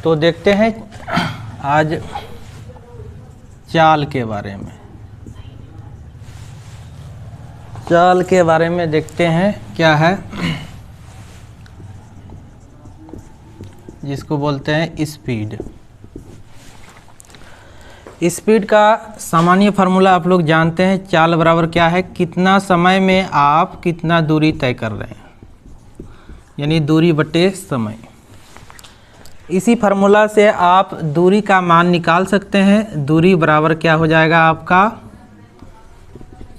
तो देखते हैं आज चाल के बारे में। चाल के बारे में देखते हैं क्या है, जिसको बोलते हैं स्पीड। स्पीड का सामान्य फार्मूला आप लोग जानते हैं। चाल बराबर क्या है, कितना समय में आप कितना दूरी तय कर रहे हैं, यानी दूरी बटे समय। इसी फार्मूला से आप दूरी का मान निकाल सकते हैं। दूरी बराबर क्या हो जाएगा आपका,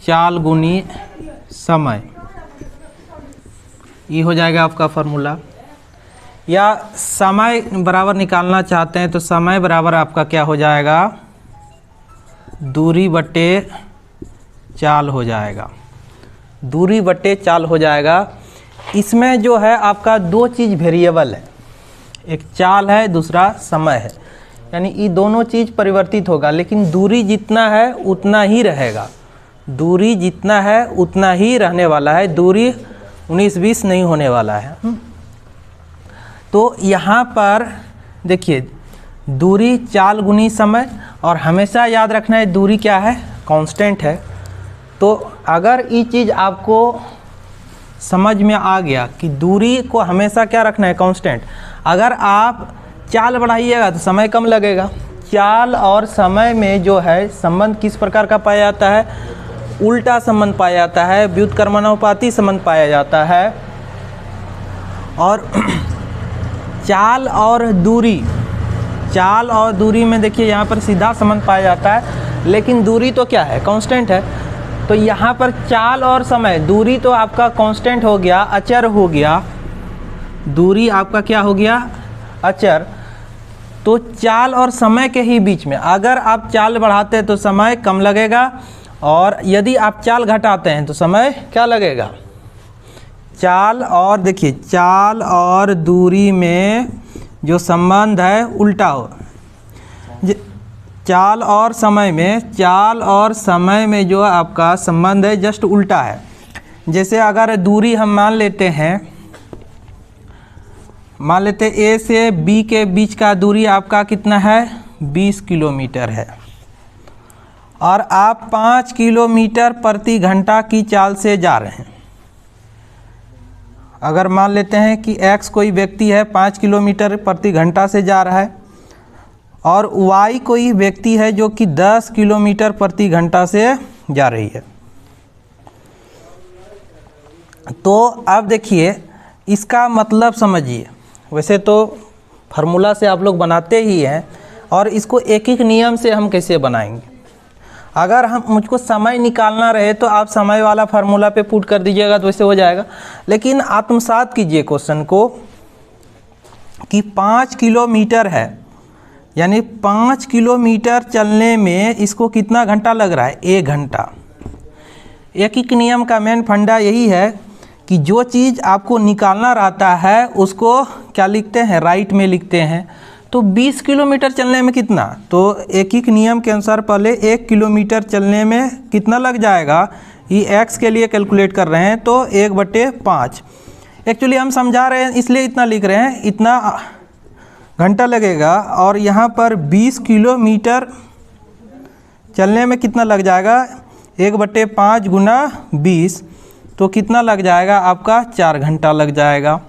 चाल गुनी समय, ये हो जाएगा आपका फार्मूला। या समय बराबर निकालना चाहते हैं तो समय बराबर आपका क्या हो जाएगा, दूरी बटे चाल हो जाएगा। दूरी बटे चाल हो जाएगा। इसमें जो है आपका दो चीज़ वेरिएबल है, एक चाल है, दूसरा समय है, यानी ये दोनों चीज़ परिवर्तित होगा, लेकिन दूरी जितना है उतना ही रहेगा। दूरी जितना है उतना ही रहने वाला है, दूरी 19-20 नहीं होने वाला है। तो यहाँ पर देखिए, दूरी चाल गुनी समय, और हमेशा याद रखना है दूरी क्या है, कांस्टेंट है। तो अगर ये चीज़ आपको समझ में आ गया कि दूरी को हमेशा क्या रखना है, कांस्टेंट। अगर आप चाल बढ़ाइएगा तो समय कम लगेगा। चाल और समय में जो है संबंध किस प्रकार का पाया जाता है, उल्टा संबंध पाया जाता है, व्युत्क्रमानुपाती संबंध पाया जाता है। और चाल और दूरी में देखिए यहाँ पर सीधा संबंध पाया जाता है, लेकिन दूरी तो क्या है, कांस्टेंट है। तो यहाँ पर चाल और समय, दूरी तो आपका कांस्टेंट हो गया, अचर हो गया। दूरी आपका क्या हो गया, अचर। तो चाल और समय के ही बीच में अगर आप चाल बढ़ाते हैं तो समय कम लगेगा, और यदि आप चाल घटाते हैं तो समय क्या लगेगा। चाल और देखिए, चाल और दूरी में जो संबंध है उल्टा हो। चाल और समय में जो आपका संबंध है जस्ट उल्टा है। जैसे अगर दूरी हम मान लेते हैं ए से बी के बीच का दूरी आपका कितना है, 20 किलोमीटर है, और आप 5 किलोमीटर प्रति घंटा की चाल से जा रहे हैं। अगर मान लेते हैं कि x कोई व्यक्ति है, 5 किलोमीटर प्रति घंटा से जा रहा है, और y कोई व्यक्ति है जो कि 10 किलोमीटर प्रति घंटा से जा रही है। तो अब देखिए, इसका मतलब समझिए। वैसे तो फार्मूला से आप लोग बनाते ही हैं, और इसको एक एक नियम से हम कैसे बनाएंगे। अगर मुझको समय निकालना रहे तो आप समय वाला फार्मूला पे पुट कर दीजिएगा तो वैसे हो जाएगा। लेकिन आत्मसात कीजिए क्वेश्चन को कि 5 किलोमीटर है, यानी 5 किलोमीटर चलने में इसको कितना घंटा लग रहा है, 1 घंटा। एक नियम का मेन फंडा यही है कि जो चीज़ आपको निकालना रहता है उसको क्या लिखते हैं, राइट में लिखते हैं। तो 20 किलोमीटर चलने में कितना, तो एक नियम के अनुसार पहले 1 किलोमीटर चलने में कितना लग जाएगा, ये x के लिए कैलकुलेट कर रहे हैं, तो 1/5। एक्चुअली हम समझा रहे हैं इसलिए इतना लिख रहे हैं, इतना घंटा लगेगा। और यहाँ पर 20 किलोमीटर चलने में कितना लग जाएगा, 1/5 गुना 20, तो कितना लग जाएगा आपका, 4 घंटा लग जाएगा।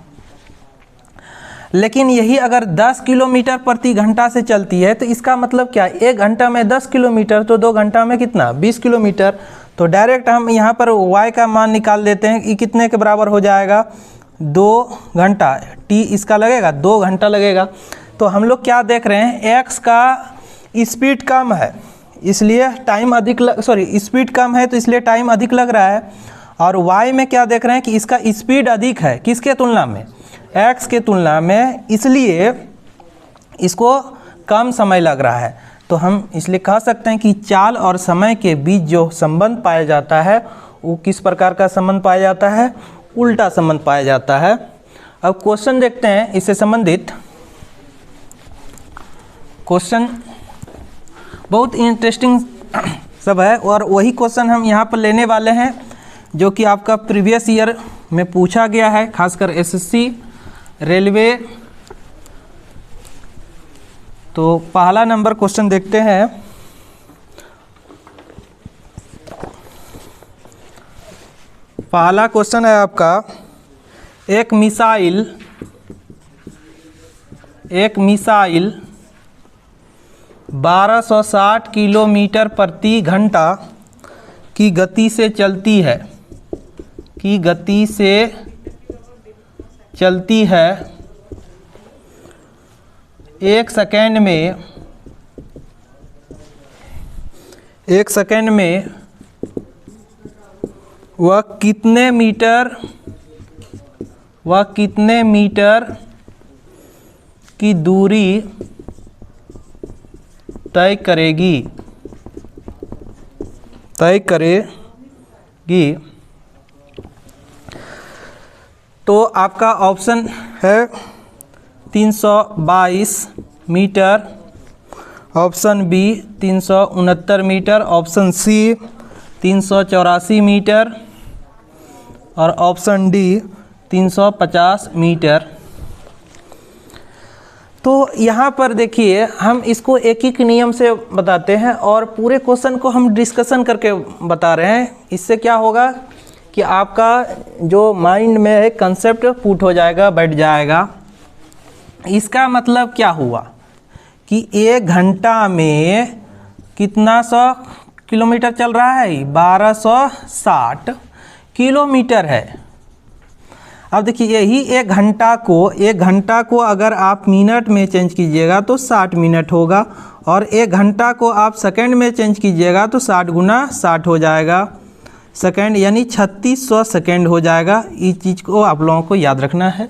लेकिन यही अगर 10 किलोमीटर प्रति घंटा से चलती है तो इसका मतलब क्या, 1 घंटा में 10 किलोमीटर, तो 2 घंटा में कितना, 20 किलोमीटर। तो डायरेक्ट हम यहाँ पर y का मान निकाल देते हैं कि कितने के बराबर हो जाएगा, 2 घंटा। t इसका लगेगा 2 घंटा लगेगा। तो हम लोग क्या देख रहे हैं, x का स्पीड कम है इसलिए टाइम अधिक स्पीड कम है तो इसलिए टाइम अधिक लग रहा है। और y में क्या देख रहे हैं कि इसका स्पीड अधिक है, किसके तुलना में, x के तुलना में, इसलिए इसको कम समय लग रहा है। तो हम इसलिए कह सकते हैं कि चाल और समय के बीच जो संबंध पाया जाता है वो किस प्रकार का संबंध पाया जाता है, उल्टा संबंध पाया जाता है। अब क्वेश्चन देखते हैं इससे संबंधित। क्वेश्चन बहुत इंटरेस्टिंग सब है, और वही क्वेश्चन हम यहाँ पर लेने वाले हैं जो कि आपका प्रीवियस ईयर में पूछा गया है, खासकर एसएससी, रेलवे तो पहला नंबर क्वेश्चन देखते हैं। पहला क्वेश्चन है आपका, एक मिसाइल 1260 किलोमीटर प्रति घंटा की गति से चलती है, एक सेकेंड में वह कितने मीटर की दूरी तय करेगी। तो आपका ऑप्शन है 322 metre, option B 369 metre, option C 384 metre और ऑप्शन डी 350 मीटर। तो यहाँ पर देखिए, हम इसको एक एक नियम से बताते हैं और पूरे क्वेश्चन को हम डिस्कशन करके बता रहे हैं। इससे क्या होगा कि आपका जो माइंड में है कंसेप्ट पुट हो जाएगा, बैठ जाएगा। इसका मतलब क्या हुआ कि 1 घंटा में कितना 100 किलोमीटर चल रहा है, 1260 किलोमीटर है। अब देखिए, यही 1 घंटा को अगर आप मिनट में चेंज कीजिएगा तो 60 मिनट होगा, और 1 घंटा को आप सेकंड में चेंज कीजिएगा तो 60 गुना 60 हो जाएगा सेकंड, यानी 3600 सेकंड हो जाएगा। इस चीज़ को आप लोगों को याद रखना है।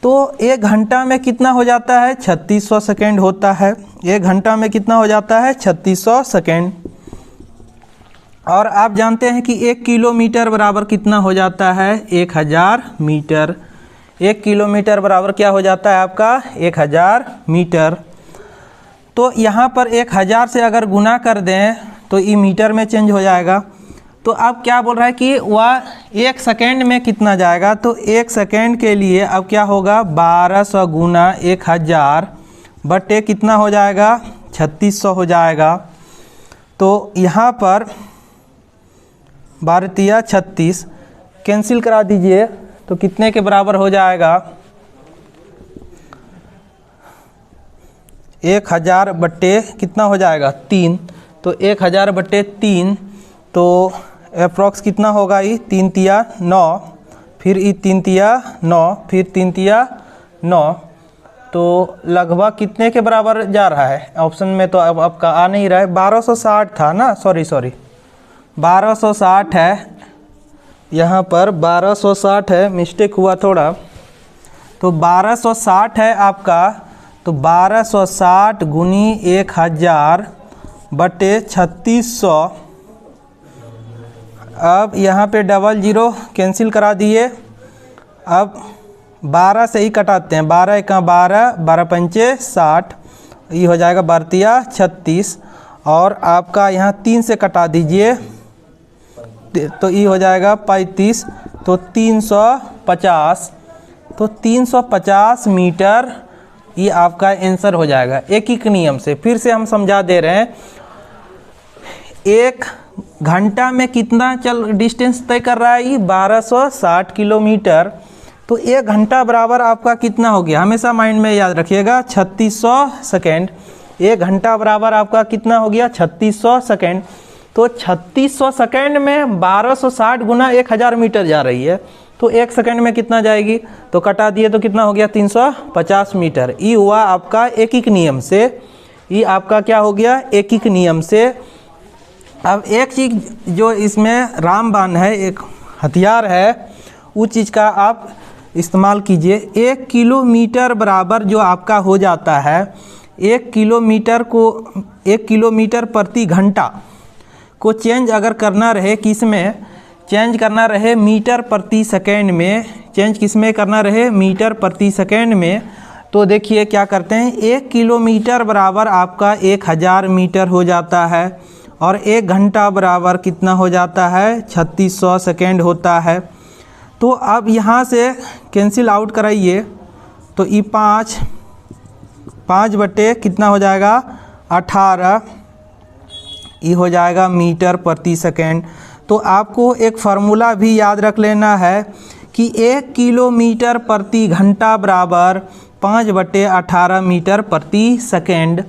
तो 1 घंटा में कितना हो जाता है, 3600 सेकंड होता है। 1 घंटा में कितना हो जाता है, 3600 सेकंड। और आप जानते हैं कि 1 किलोमीटर बराबर कितना हो जाता है, 1000 मीटर। 1 किलोमीटर बराबर क्या हो जाता है आपका, 1000 मीटर। तो यहाँ पर 1000 से अगर गुना कर दें तो ये मीटर में चेंज हो जाएगा। तो अब क्या बोल रहा है कि वह 1 सेकेंड में कितना जाएगा, तो 1 सेकेंड के लिए अब क्या होगा, 1200 गुना 1000 बटे कितना हो जाएगा, 3600 हो जाएगा। तो यहाँ पर 12 36 कैंसिल करा दीजिए तो कितने के बराबर हो जाएगा, 1000 बट्टे कितना हो जाएगा, 3। तो 1000 बट्टे 3, तो अप्रॉक्स कितना होगा, ये 3 तिया 9, फिर ये 3 तिया 9, फिर 3 तिया 9। तो लगभग कितने के बराबर जा रहा है, ऑप्शन में तो अब आपका आ नहीं रहा है, 1260 था ना, सॉरी 1260 है, यहाँ पर 1260 है, मिस्टेक हुआ थोड़ा। तो 1260 है आपका, तो 1260 गुनी 1000 बटे 3600। अब यहाँ पे 00 कैंसिल करा दिए। अब 12 से ही कटाते हैं, 12 1 12, 12 पंचे 60, ये हो जाएगा 12 36। और आपका यहाँ 3 से कटा दीजिए तो ये हो जाएगा 35, तो 350। तो 350 मीटर ये आपका आंसर हो जाएगा। एक एक नियम से फिर से हम समझा दे रहे हैं। 1 घंटा में कितना डिस्टेंस तय कर रहा है, ये 1260 किलोमीटर। तो 1 घंटा बराबर आपका कितना हो गया, हमेशा माइंड में याद रखिएगा, 3600 सेकेंड। 1 घंटा बराबर आपका कितना हो गया, 3600 सेकेंड। तो 3600 सेकेंड में 1260 गुना 1000 मीटर जा रही है, तो 1 सेकेंड में कितना जाएगी, तो कटा दिए तो कितना हो गया, 350 मीटर। ये हुआ आपका एक एक नियम से, ये आपका क्या हो गया, एक एक नियम से। अब एक चीज़ जो इसमें रामबाण है, एक हथियार है, उस चीज़ का आप इस्तेमाल कीजिए। 1 किलोमीटर बराबर जो आपका हो जाता है, 1 किलोमीटर प्रति घंटा को चेंज अगर करना रहे, किस में चेंज करना रहे, मीटर प्रति सेकेंड में चेंज किस में करना रहे, मीटर प्रति सेकेंड में। तो देखिए क्या करते हैं, 1 किलोमीटर बराबर आपका 1000 मीटर हो जाता है, और 1 घंटा बराबर कितना हो जाता है, 3600 सेकेंड होता है। तो अब यहाँ से कैंसिल आउट कराइए, तो ये 5 5 बटे कितना हो जाएगा 18, ये हो जाएगा मीटर प्रति सेकेंड। तो आपको एक फार्मूला भी याद रख लेना है कि 1 किलोमीटर प्रति घंटा बराबर 5 बटे 18 मीटर प्रति सेकेंड।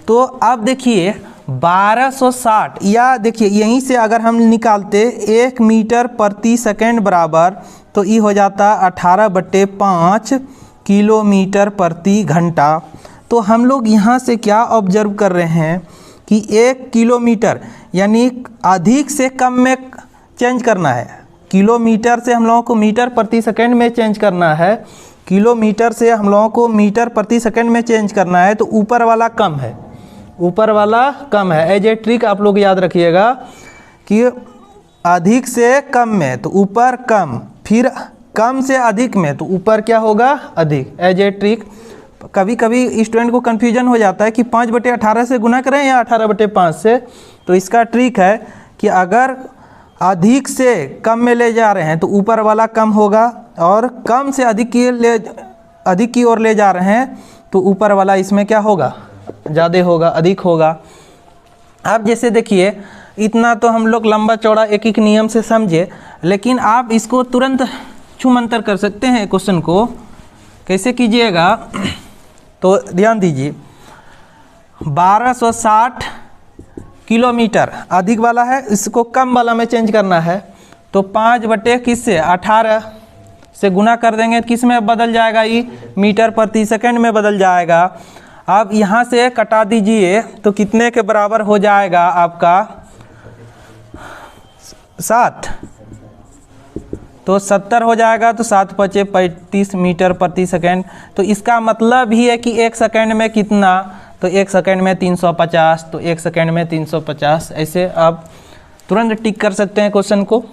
तो अब देखिए 1260, या देखिए यहीं से अगर हम निकालते 1 मीटर प्रति सेकेंड बराबर, तो ये हो जाता 18 बटे 5 किलोमीटर प्रति घंटा। तो हम लोग यहाँ से क्या ऑब्जर्व कर रहे हैं कि 1 किलोमीटर यानी अधिक से कम में चेंज करना है। किलोमीटर से हम लोगों को मीटर प्रति सेकंड में चेंज करना है, किलोमीटर से हम लोगों को मीटर प्रति सेकंड में चेंज करना है। तो ऊपर वाला कम है, ऊपर वाला कम है। एज ए ट्रिक आप लोग याद रखिएगा कि अधिक से कम में तो ऊपर कम, फिर कम से अधिक में तो ऊपर क्या होगा अधिक। एज ए ट्रिक कभी कभी स्टूडेंट को कन्फ्यूजन हो जाता है कि 5 बटे 18 से गुना करें या 18 बटे 5 से। तो इसका ट्रिक है कि अगर अधिक से कम में ले जा रहे हैं तो ऊपर वाला कम होगा, और कम से अधिक की ओर ले जा रहे हैं तो ऊपर वाला इसमें क्या होगा ज़्यादा होगा, अधिक होगा। अब जैसे देखिए इतना तो हम लोग लंबा चौड़ा एक एक नियम से समझे, लेकिन आप इसको तुरंत छूमंतर कर सकते हैं। क्वेश्चन को कैसे कीजिएगा तो ध्यान दीजिए, 1260 किलोमीटर अधिक वाला है, इसको कम वाला में चेंज करना है। तो 5 बटे किससे 18 से गुना कर देंगे, किस में बदल जाएगा, ये मीटर प्रति सेकंड में बदल जाएगा। अब यहाँ से कटा दीजिए तो कितने के बराबर हो जाएगा आपका 7, तो 70 हो जाएगा। तो 7 पचे 35 मीटर प्रति सेकंड। तो इसका मतलब ही है कि 1 सेकंड में कितना, तो 1 सेकंड में 350, तो 1 सेकंड में 350। ऐसे आप तुरंत टिक कर सकते हैं क्वेश्चन को।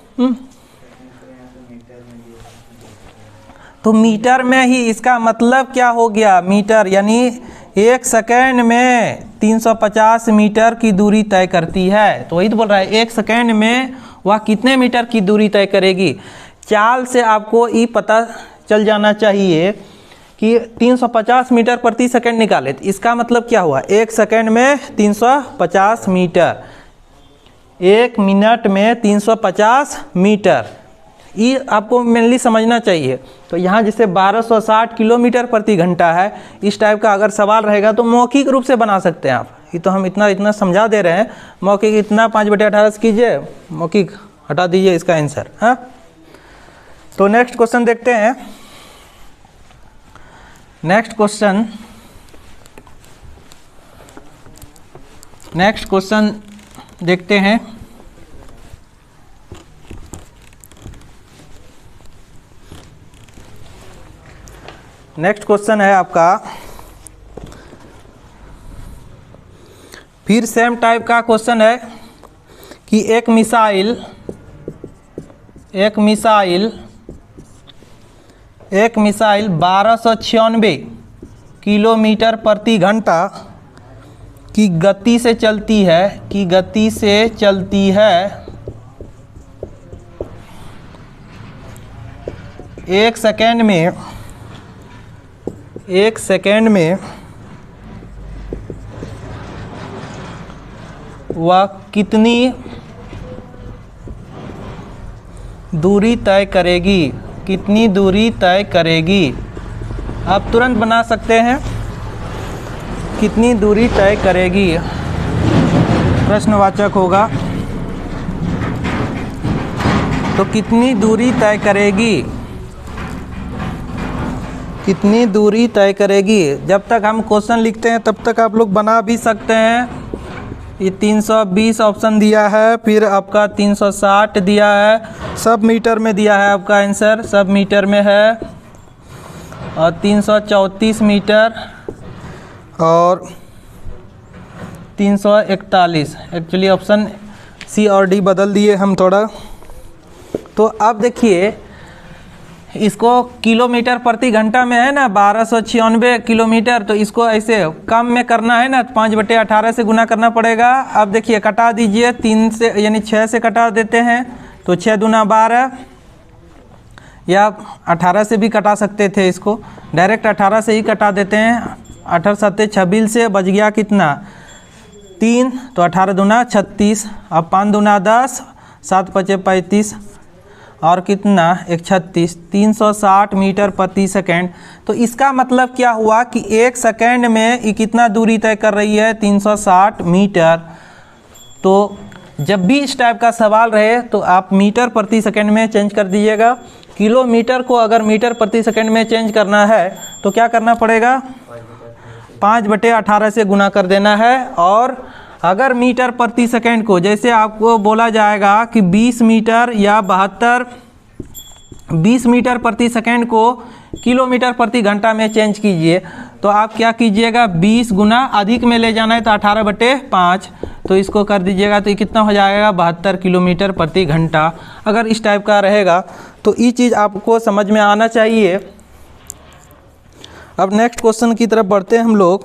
तो मीटर में ही इसका मतलब क्या हो गया, मीटर यानी 1 सेकंड में 350 मीटर की दूरी तय करती है। तो वही तो बोल रहा है 1 सेकंड में वह कितने मीटर की दूरी तय करेगी। चाल से आपको ये पता चल जाना चाहिए कि 350 मीटर प्रति सेकंड निकाले, तो इसका मतलब क्या हुआ 1 सेकंड में 350 मीटर, 1 मिनट में 350 मीटर। ये आपको मेनली समझना चाहिए। तो यहाँ जैसे 1260 किलोमीटर प्रति घंटा है, इस टाइप का अगर सवाल रहेगा तो मौखिक रूप से बना सकते हैं आप। ये तो हम इतना समझा दे रहे हैं, मौखिक इतना 5 बटे 18 से कीजिए, मौखिक हटा दीजिए इसका आंसर। हाँ, तो नेक्स्ट क्वेश्चन देखते हैं। नेक्स्ट क्वेश्चन देखते हैं। नेक्स्ट क्वेश्चन है आपका, फिर सेम टाइप का क्वेश्चन है कि एक मिसाइल 1296 किलोमीटर प्रति घंटा की गति से चलती है, 1 सेकेंड में वह कितनी दूरी तय करेगी, आप तुरंत बना सकते हैं कितनी दूरी तय करेगी, प्रश्नवाचक होगा। तो कितनी दूरी तय करेगी, जब तक हम क्वेश्चन लिखते हैं तब तक आप लोग बना भी सकते हैं। ये 320 ऑप्शन दिया है, फिर आपका 360 दिया है, सब मीटर में दिया है, आपका आंसर सब मीटर में है, और 334 मीटर और 341। एक्चुअली ऑप्शन सी और डी बदल दिए हम थोड़ा। तो अब देखिए इसको किलोमीटर प्रति घंटा में है ना 1296 किलोमीटर, तो इसको ऐसे कम में करना है ना 5 बटे 18 से गुना करना पड़ेगा। अब देखिए कटा दीजिए, 3 से यानी 6 से कटा देते हैं, तो 6 दूना 12, या 18 से भी कटा सकते थे, इसको डायरेक्ट 18 से ही कटा देते हैं। 18 7 26 से बच गया कितना 3, तो 18 दूना 36, अब 5 दूना 10, 7 5 35 और कितना 1 36, 360 मीटर प्रति सेकेंड। तो इसका मतलब क्या हुआ कि 1 सेकेंड में ये कितना दूरी तय कर रही है 360 मीटर। तो जब भी इस टाइप का सवाल रहे तो आप मीटर प्रति सेकेंड में चेंज कर दीजिएगा। किलोमीटर को अगर मीटर प्रति सेकेंड में चेंज करना है तो क्या करना पड़ेगा 5/18 से गुना कर देना है। और अगर मीटर प्रति सेकेंड को जैसे आपको बोला जाएगा कि 20 मीटर या 20 मीटर प्रति सेकेंड को किलोमीटर प्रति घंटा में चेंज कीजिए, तो आप क्या कीजिएगा 20 गुना अधिक में ले जाना है तो 18/5, तो इसको कर दीजिएगा तो ये कितना हो जाएगा 72 किलोमीटर प्रति घंटा। अगर इस टाइप का रहेगा तो ये चीज़ आपको समझ में आना चाहिए। अब नेक्स्ट क्वेश्चन की तरफ बढ़ते हैं हम लोग।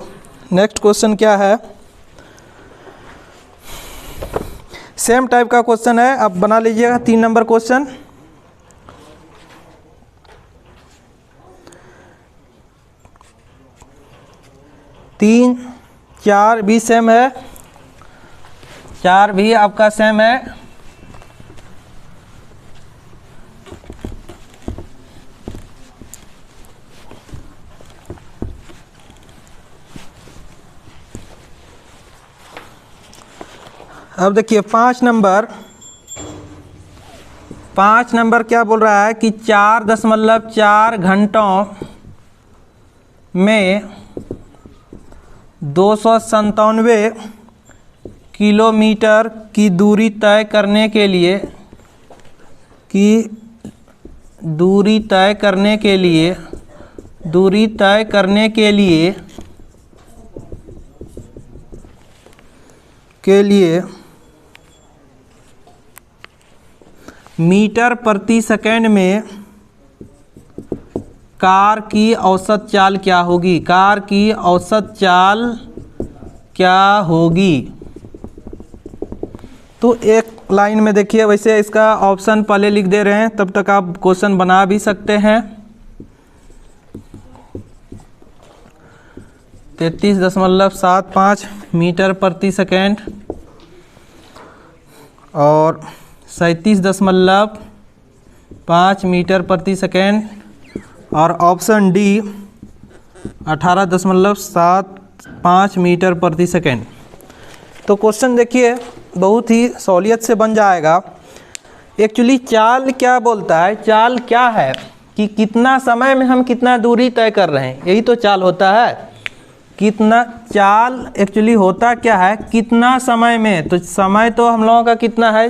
नेक्स्ट क्वेश्चन क्या है, सेम टाइप का क्वेश्चन है, अब बना लीजिएगा 3 नंबर क्वेश्चन। तीन 4 भी सेम है, 4 भी आपका सेम है। अब देखिए 5 नंबर क्या बोल रहा है कि 4.4 घंटों में 297 किलोमीटर की दूरी तय करने के लिए मीटर प्रति सेकंड में कार की औसत चाल क्या होगी, कार की औसत चाल क्या होगी। तो एक लाइन में देखिए, वैसे इसका ऑप्शन पहले लिख दे रहे हैं, तब तक आप क्वेश्चन बना भी सकते हैं। 33.75 मीटर प्रति सेकेंड और 37.5 मीटर प्रति सेकेंड और ऑप्शन डी 18.75 मीटर प्रति सेकेंड। तो क्वेश्चन देखिए बहुत ही सहूलियत से बन जाएगा। एक्चुअली चाल क्या बोलता है, चाल क्या है कि कितना समय में हम कितना दूरी तय कर रहे हैं, यही तो चाल होता है। कितना चाल एक्चुअली होता क्या है, कितना समय में, तो समय तो हम लोगों का कितना है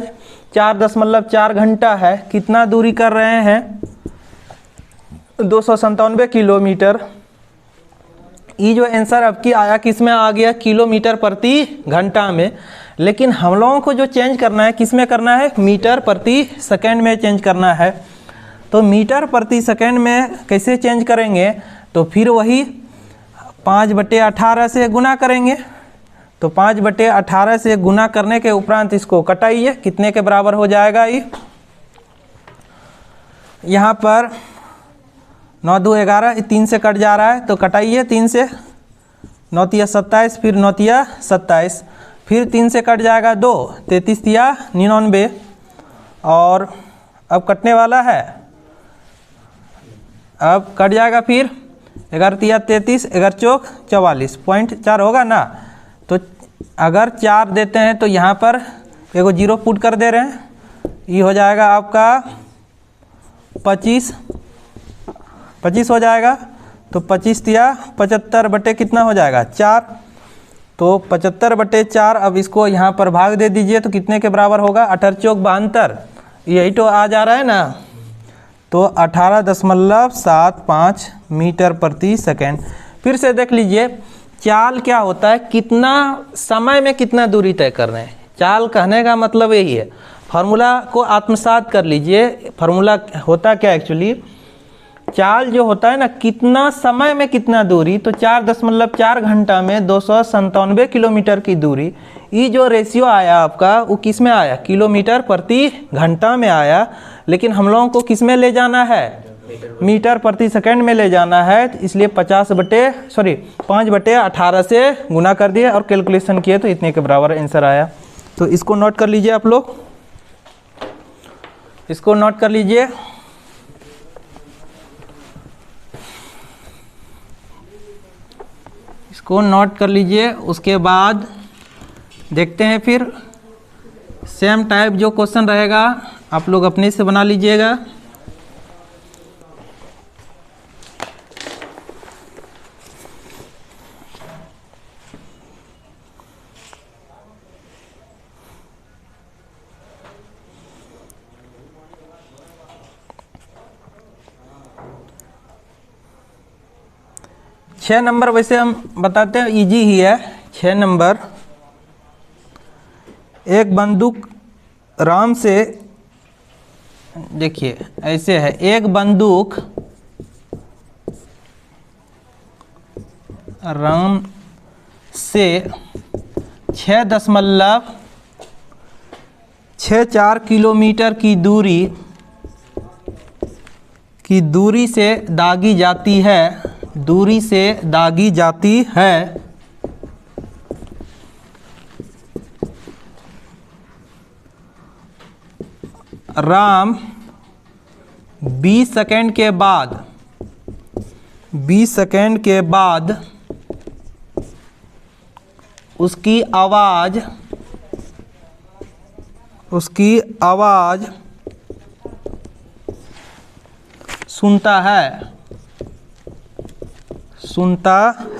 4.4 घंटा है, कितना दूरी कर रहे हैं 297 किलोमीटर। ये जो आंसर आपकी आया किसमें आ गया किलोमीटर प्रति घंटा में, लेकिन हम लोगों को जो चेंज करना है किसमें करना है मीटर प्रति सेकंड में चेंज करना है। तो मीटर प्रति सेकंड में कैसे चेंज करेंगे, तो फिर वही 5/18 से गुना करेंगे। तो 5/18 से गुना करने के उपरांत इसको कटाइए, कितने के बराबर हो जाएगा ये, यहाँ पर 9 2 11, 3 से कट जा रहा है तो कटाइए 3 से, 9 3 27, फिर 9 3 27, फिर 3 से कट जाएगा 2, 33 3 99 और अब कटने वाला है, अब कट जाएगा फिर 11 3 33, 11 चौक 44, 0.4 होगा ना। तो अगर 4 देते हैं तो यहाँ पर एगो 0 पुट कर दे रहे हैं, ये हो जाएगा आपका 25 हो जाएगा। तो 25 तिया 75 बटे कितना हो जाएगा 4, तो 75/4। अब इसको यहाँ पर भाग दे दीजिए तो कितने के बराबर होगा 18 चौक 72, यही तो आ जा रहा है ना। तो 18.75 मीटर प्रति सेकेंड। फिर से देख लीजिए चाल क्या होता है, कितना समय में कितना दूरी तय कर रहे हैं। चाल कहने का मतलब यही है। फार्मूला को आत्मसात कर लीजिए। फार्मूला होता क्या एक्चुअली, चाल जो होता है ना, कितना समय में कितना दूरी, तो 4.4 घंटा में 297 किलोमीटर की दूरी। ये जो रेशियो आया आपका वो किस में आया, किलोमीटर प्रति घंटा में आया, लेकिन हम लोगों को किस में ले जाना है, मीटर प्रति सेकंड में ले जाना है। इसलिए 5/18 से गुना कर दिए और कैलकुलेशन किए तो इतने के बराबर आंसर आया। तो इसको नोट कर लीजिए आप लोग, इसको नोट कर लीजिए। इसको नोट कर लीजिए। उसके बाद देखते हैं फिर सेम टाइप जो क्वेश्चन रहेगा आप लोग अपने से बना लीजिएगा। छः नंबर वैसे हम बताते हैं इजी ही है। 6 नंबर, एक बंदूक राम से, देखिए ऐसे है, एक बंदूक राम से 6.64 किलोमीटर की दूरी से दागी जाती है, दूरी से दागी जाती है। राम 20 सेकंड के बाद उसकी आवाज़ सुनता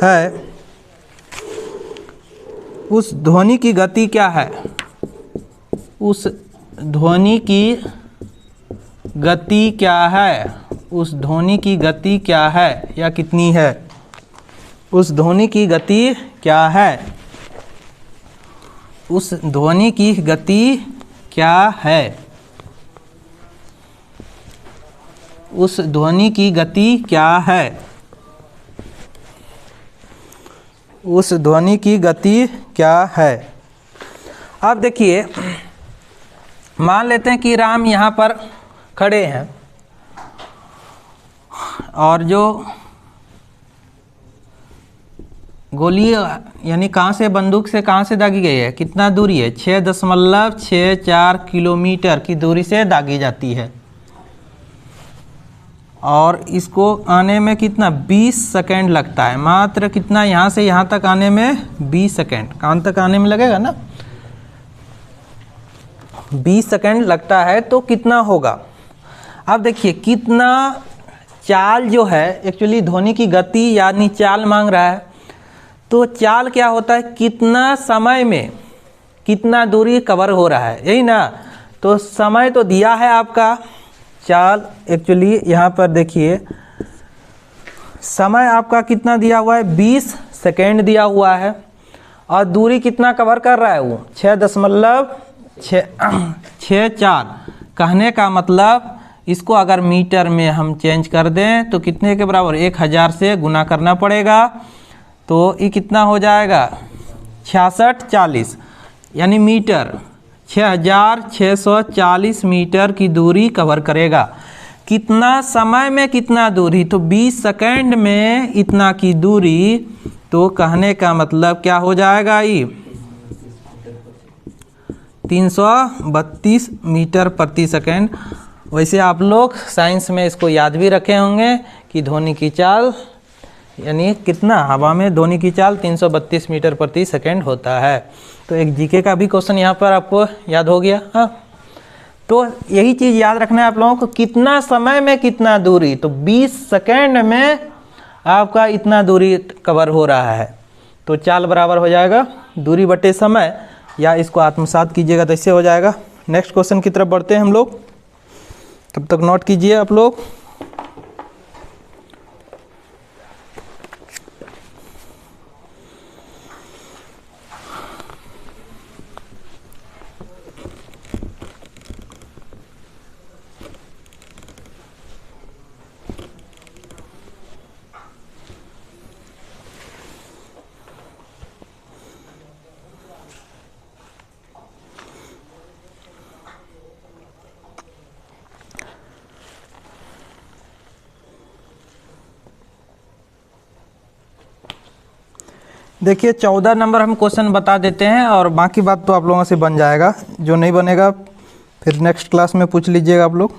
है। उस ध्वनि की गति क्या है, उस ध्वनि की गति क्या है, उस ध्वनि की गति क्या है या कितनी है, उस ध्वनि की गति क्या है, उस ध्वनि की गति क्या है, उस ध्वनि की गति क्या है, उस ध्वनि की गति क्या है। अब देखिए, मान लेते हैं कि राम यहाँ पर खड़े हैं और जो गोली यानी कहाँ से, बंदूक से कहाँ से दागी गई है, कितना दूरी है, 6.64 किलोमीटर की दूरी से दागी जाती है। और इसको आने में कितना, 20 सेकंड लगता है, मात्र कितना, यहाँ से यहाँ तक आने में 20 सेकंड, कहाँ तक आने में लगेगा ना, 20 सेकंड लगता है। तो कितना होगा, अब देखिए कितना चाल जो है, एक्चुअली ध्वनि की गति यानी चाल मांग रहा है। तो चाल क्या होता है, कितना समय में कितना दूरी कवर हो रहा है, यही ना। तो समय तो दिया है आपका, चाल एक्चुअली यहाँ पर देखिए समय आपका कितना दिया हुआ है, 20 सेकेंड दिया हुआ है। और दूरी कितना कवर कर रहा है वो, 6.64। कहने का मतलब इसको अगर मीटर में हम चेंज कर दें तो कितने के बराबर, 1000 से गुना करना पड़ेगा। तो ये कितना हो जाएगा, 6640 यानी मीटर, 6640 मीटर की दूरी कवर करेगा। कितना समय में कितना दूरी, तो 20 सेकंड में इतना की दूरी। तो कहने का मतलब क्या हो जाएगा, ये 332 मीटर प्रति सेकंड। वैसे आप लोग साइंस में इसको याद भी रखे होंगे कि ध्वनि की चाल यानी कितना, हवा में ध्वनि की चाल 332 मीटर प्रति सेकंड होता है। तो एक जीके का भी क्वेश्चन यहाँ पर आपको याद हो गया। हाँ, तो यही चीज़ याद रखना है आप लोगों को, कितना समय में कितना दूरी। तो 20 सेकंड में आपका इतना दूरी कवर हो रहा है। तो चाल बराबर हो जाएगा दूरी बटे समय, या इसको आत्मसात कीजिएगा तो इससे हो जाएगा। नेक्स्ट क्वेश्चन की तरफ बढ़ते हैं हम लोग, तब तक नोट कीजिए आप लोग। देखिए 14 नंबर हम क्वेश्चन बता देते हैं और बाकी बात तो आप लोगों से बन जाएगा, जो नहीं बनेगा फिर नेक्स्ट क्लास में पूछ लीजिएगा आप लोग।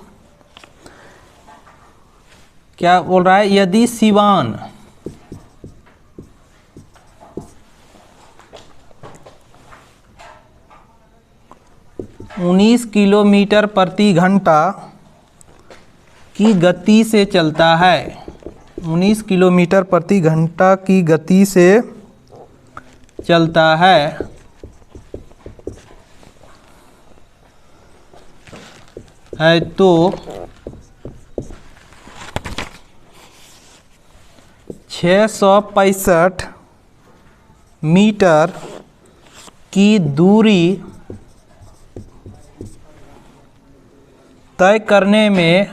क्या बोल रहा है, यदि सिवान उन्नीस किलोमीटर प्रति घंटा की गति से चलता है, 19 किलोमीटर प्रति घंटा की गति से चलता है, तो 665 मीटर की दूरी तय करने में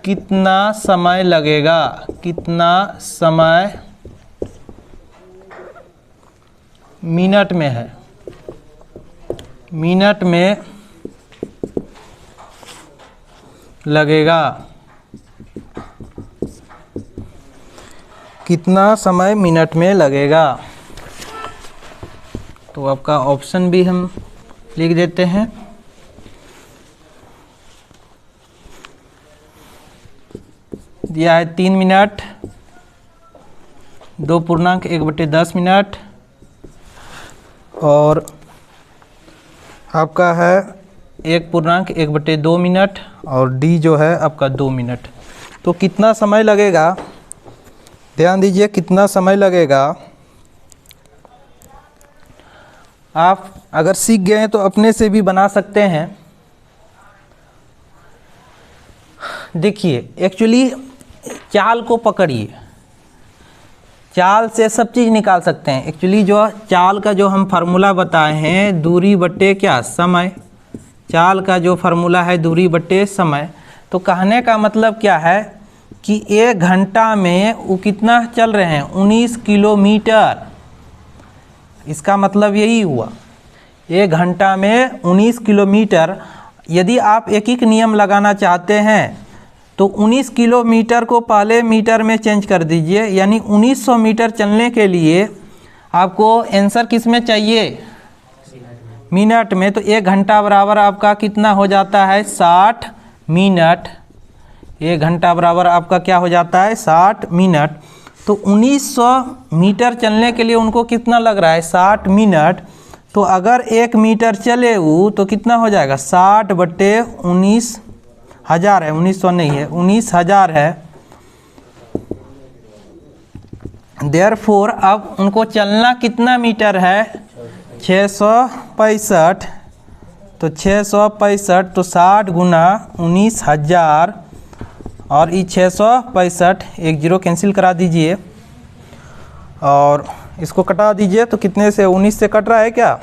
कितना समय लगेगा, कितना समय मिनट में है, मिनट में लगेगा, कितना समय मिनट में लगेगा। तो आपका ऑप्शन भी हम लिख देते हैं। दिया है 3 मिनट, 2.1/10 मिनट, और आपका है 1.1/2 मिनट, और डी जो है आपका 2 मिनट। तो कितना समय लगेगा, ध्यान दीजिए कितना समय लगेगा। आप अगर सीख गए हैं तो अपने से भी बना सकते हैं। देखिए एक्चुअली चाल को पकड़िए, चाल से सब चीज़ निकाल सकते हैं। एक्चुअली जो चाल का जो हम फार्मूला बताए हैं, दूरी बट्टे क्या, समय। चाल का जो फार्मूला है दूरी बट्टे समय। तो कहने का मतलब क्या है कि 1 घंटा में वो कितना चल रहे हैं, 19 किलोमीटर। इसका मतलब यही हुआ, 1 घंटा में 19 किलोमीटर। यदि आप एक एक नियम लगाना चाहते हैं तो 19 किलोमीटर को पहले मीटर में चेंज कर दीजिए, यानी 1900 मीटर चलने के लिए आपको आंसर किस में चाहिए, मिनट में। तो 1 घंटा बराबर आपका कितना हो जाता है, 60 मिनट। 1 घंटा बराबर आपका क्या हो जाता है, 60 मिनट। तो 1900 मीटर चलने के लिए उनको कितना लग रहा है, 60 मिनट। तो अगर 1 मीटर चले वो तो कितना हो जाएगा, 60/19,000 है, 1900 नहीं है, 19,000 है। देयरफॉर अब उनको चलना कितना मीटर है, 665। तो 665 तो 60 गुना 19,000, और ये 665 एक जीरो कैंसिल करा दीजिए और इसको कटा दीजिए। तो कितने से, 19 से कट रहा है क्या।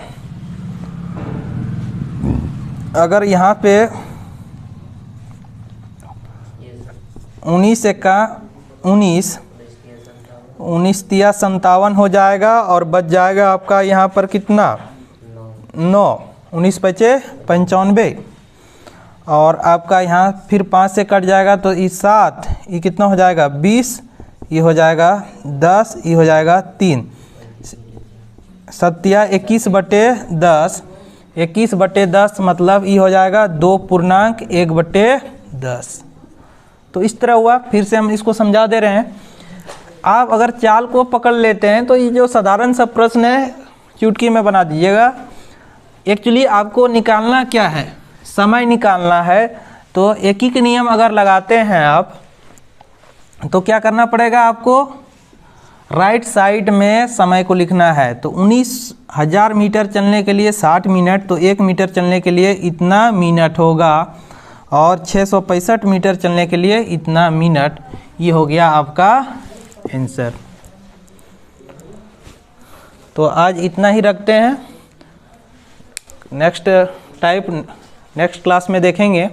अगर यहाँ पे 19 का 19 तिया 57 हो जाएगा, और बच जाएगा आपका यहाँ पर कितना, 9। 19 पचे 95, और आपका यहाँ फिर 5 से कट जाएगा तो ये 7, ये कितना हो जाएगा 20, ये हो जाएगा 10, ये हो जाएगा 3। 7 21/10, 21/10 मतलब ये हो जाएगा 2.1/10। तो इस तरह हुआ। फिर से हम इसको समझा दे रहे हैं। आप अगर चाल को पकड़ लेते हैं तो ये जो साधारण सा प्रश्न है चुटकी में बना दीजिएगा। एक्चुअली आपको निकालना क्या है, समय निकालना है। तो एक ही नियम अगर लगाते हैं आप तो क्या करना पड़ेगा आपको, राइट साइड में समय को लिखना है। तो 19,000 मीटर चलने के लिए 60 मिनट, तो 1 मीटर चलने के लिए इतना मिनट होगा, और 665 मीटर चलने के लिए इतना मिनट। ये हो गया आपका आंसर। तो आज इतना ही रखते हैं। नेक्स्ट क्लास में देखेंगे।